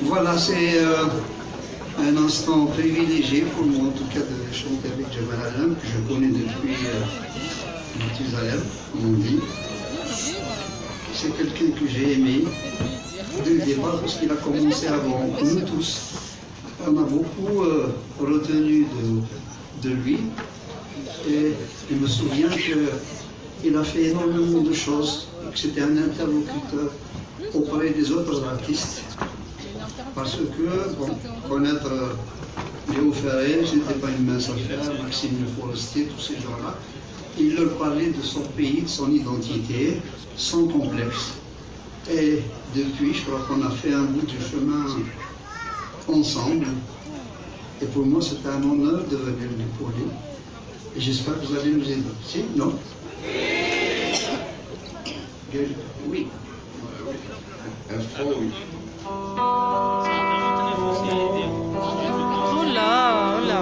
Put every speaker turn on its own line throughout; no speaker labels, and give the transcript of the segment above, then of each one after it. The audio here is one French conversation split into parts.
Voilà, c'est un instant privilégié pour moi, en tout cas, de chanter avec Jamal Alam, que je connais depuis Mathusalem, comme on dit. C'est quelqu'un que j'ai aimé dès le départ, parce qu'il a commencé avant nous tous. On a beaucoup retenu de lui. Et je me souviens qu'il a fait énormément de choses, que c'était un interlocuteur auprès des autres artistes. Parce que, bon, connaître Léo Ferré, ce n'était pas une mince affaire, Maxime Le Forestier, tous ces gens-là, il leur parlait de son pays, de son identité, sans complexe. Et depuis, je crois qu'on a fait un bout de chemin ensemble. Et pour moi, c'était un honneur de venir l'épauler. Et j'espère que vous allez nous aider. Si? Non? Oui. Un faux oui.
Oh là, oh là.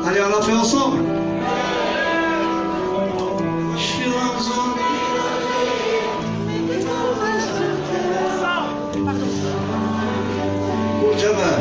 Allez, on l'a fait ensemble. Je suis dans le zone. Pour Jamal.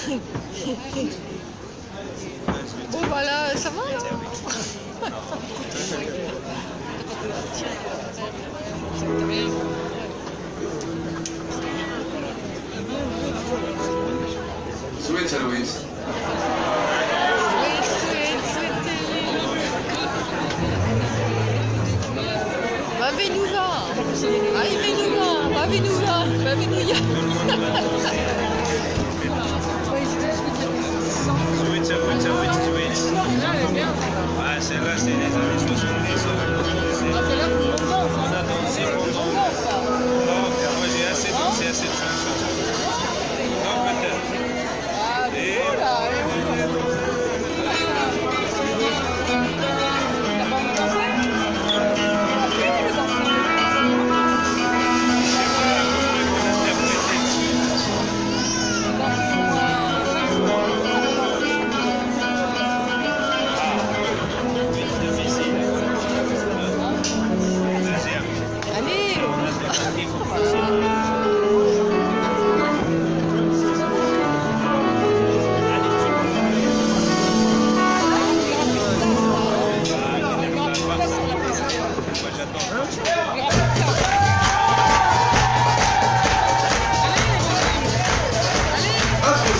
Bon voilà, ça va là.
سويت لويس
Benvenuta! Ai venuta! Benvenuta! Benvenuta!
Ah, celle-là, c'est les années 70.
C'est là pour longtemps, ça.
C'est longtemps. Non, moi j'ai assez dansé à cette chanson. Non, peut-être.
Ah, c'est là.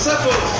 Ça pose.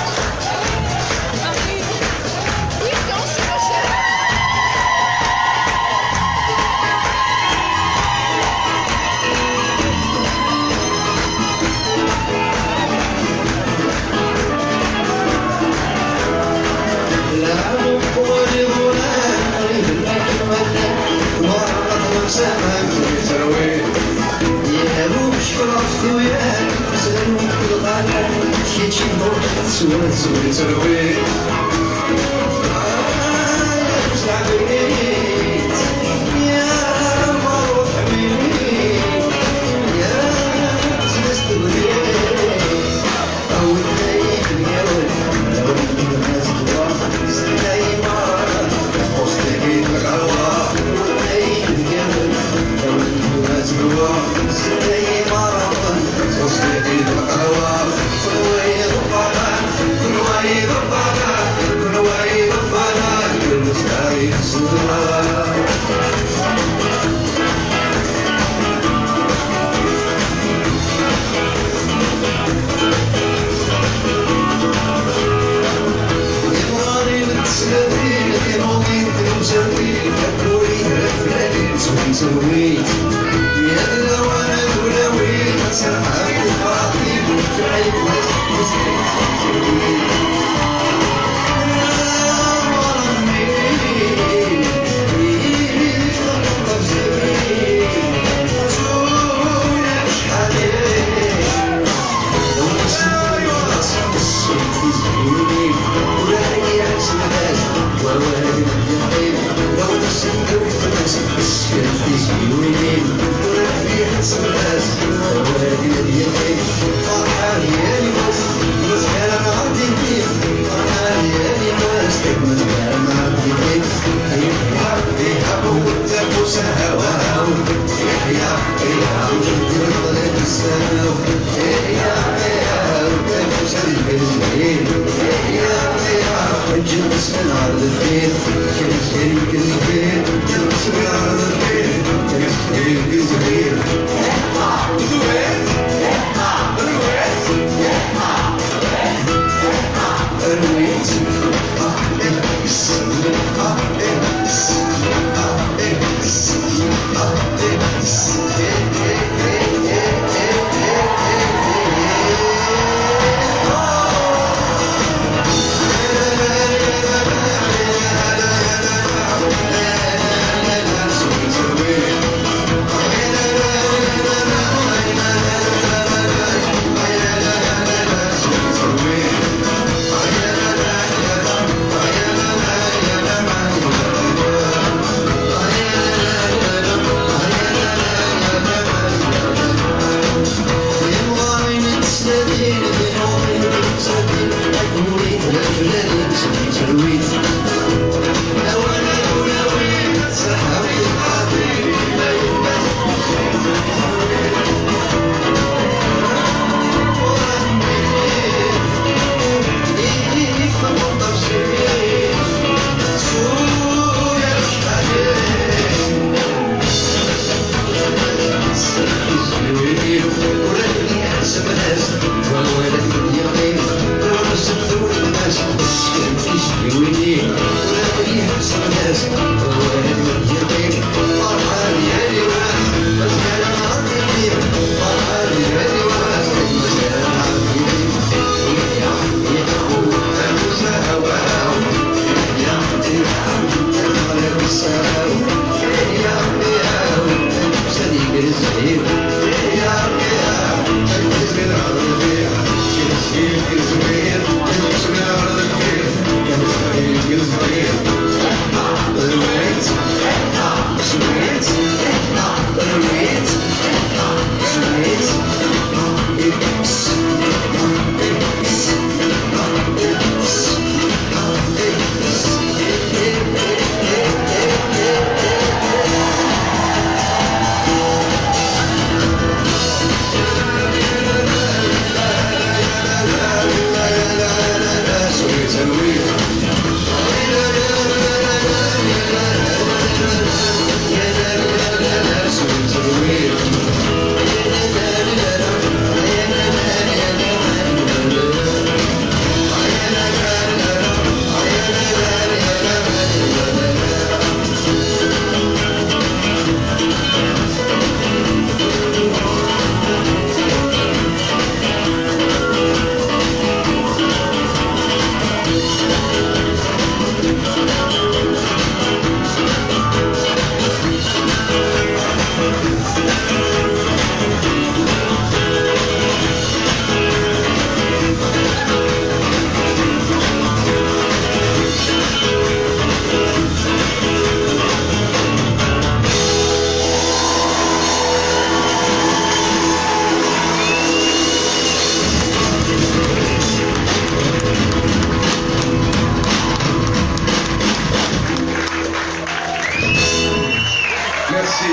Merci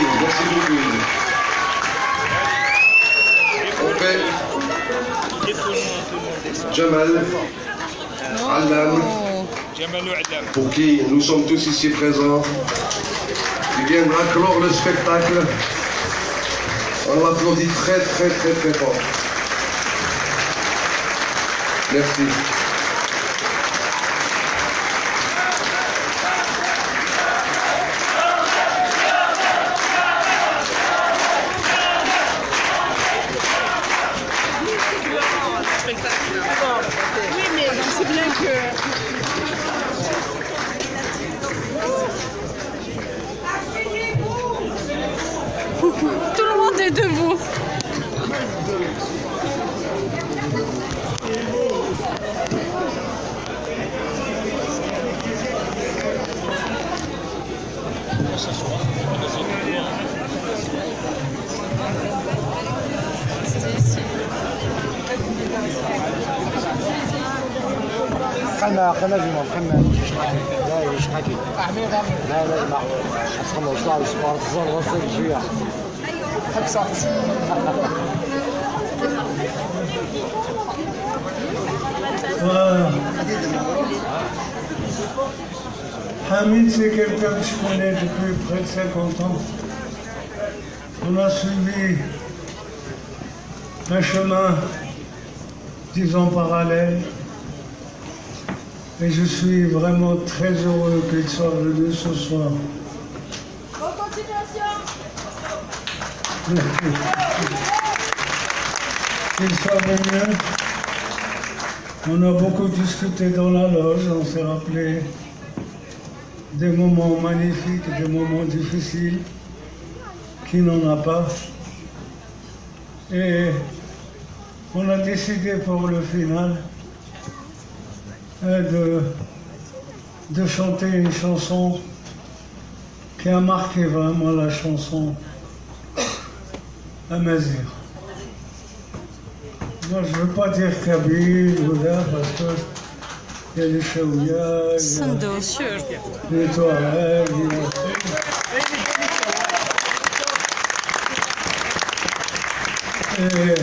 beaucoup. On fait Jamal, Alam, pour qui nous sommes tous ici présents, qui viendra clore le spectacle. On l'applaudit très fort. Merci.
Oui, mais c'est bien que... Tout le monde est debout.
خلنا جمال خلنا لا يشحكي لا ما خلنا وصل السبور تزور وصل شويه حق صوت
Hamid, c'est quelqu'un que je connais depuis près de 50 ans. On a suivi un chemin, disons, parallèle. Et je suis vraiment très heureux qu'il soit venu ce soir.
Bonne continuation.
Qu'il soit venu. On a beaucoup discuté dans la loge, on s'est rappelé des moments magnifiques, des moments difficiles, qui n'en a pas. Et on a décidé pour le final de chanter une chanson qui a marqué vraiment la chanson Amazir. Moi, je ne veux pas dire Kabyle ou là, parce que il y a les Chaouia, il y a les Touaregs, et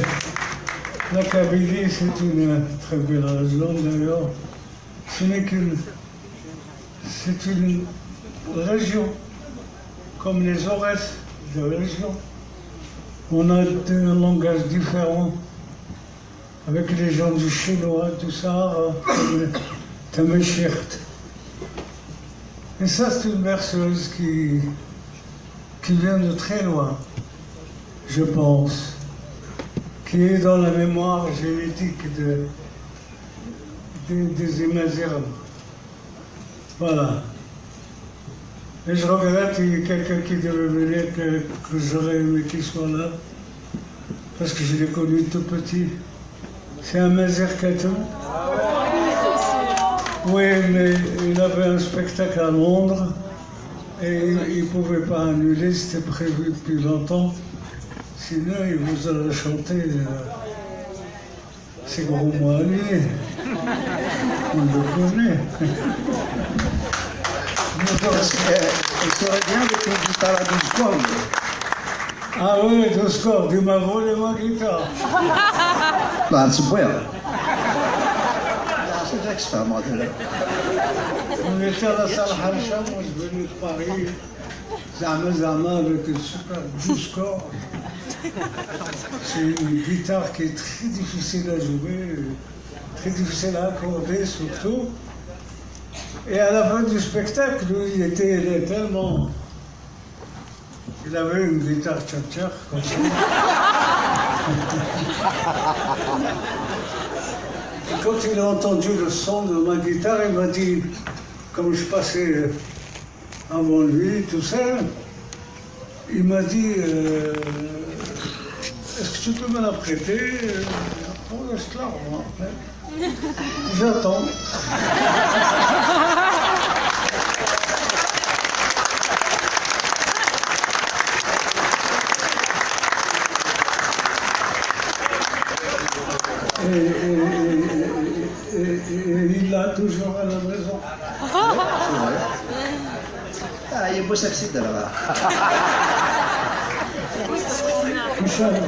la Kabylie, c'est une très belle région d'ailleurs. Ce n'est c'est une région, comme les Aurès de région. On a un langage différent avec les gens du chinois, du Sahara, comme le Tamashirt, Et ça, c'est une berceuse qui vient de très loin, je pense, qui est dans la mémoire génétique des Imazighem. Voilà. Et je regrette qu'il y ait quelqu'un qui devait venir, que j'aurais aimé qu'il soit là, parce que je l'ai connu tout petit. C'est un Mazir Katou. Oui, mais il avait un spectacle à Londres et il ne pouvait pas annuler, c'était prévu depuis longtemps. Sinon, il vous aurait chanté ces gros mots alliés. On le connaît.
Il serait bien avec une guitare à 12 cordes.
Ah oui, 12 cordes, il m'a volé ma guitare.
Bah, c'est bien. C'est vrai que c'est pas moi de là.
On était à la salle Harsha, moi je venais de Paris, Zama avec une super 12 cordes. C'est une guitare qui est très difficile à jouer, très difficile à accorder surtout. Et à la fin du spectacle, lui, il était tellement... Il avait une guitare tchap-tchap comme ça. Et quand il a entendu le son de ma guitare, il m'a dit, comme je passais avant lui, tout ça, il m'a dit, est-ce que tu peux me la prêter? Oh, laisse-la, moi. J'attends. Et il l'a toujours à la maison.
C'est vrai. Ah, il est beau sexy de là.
Inch'Allah.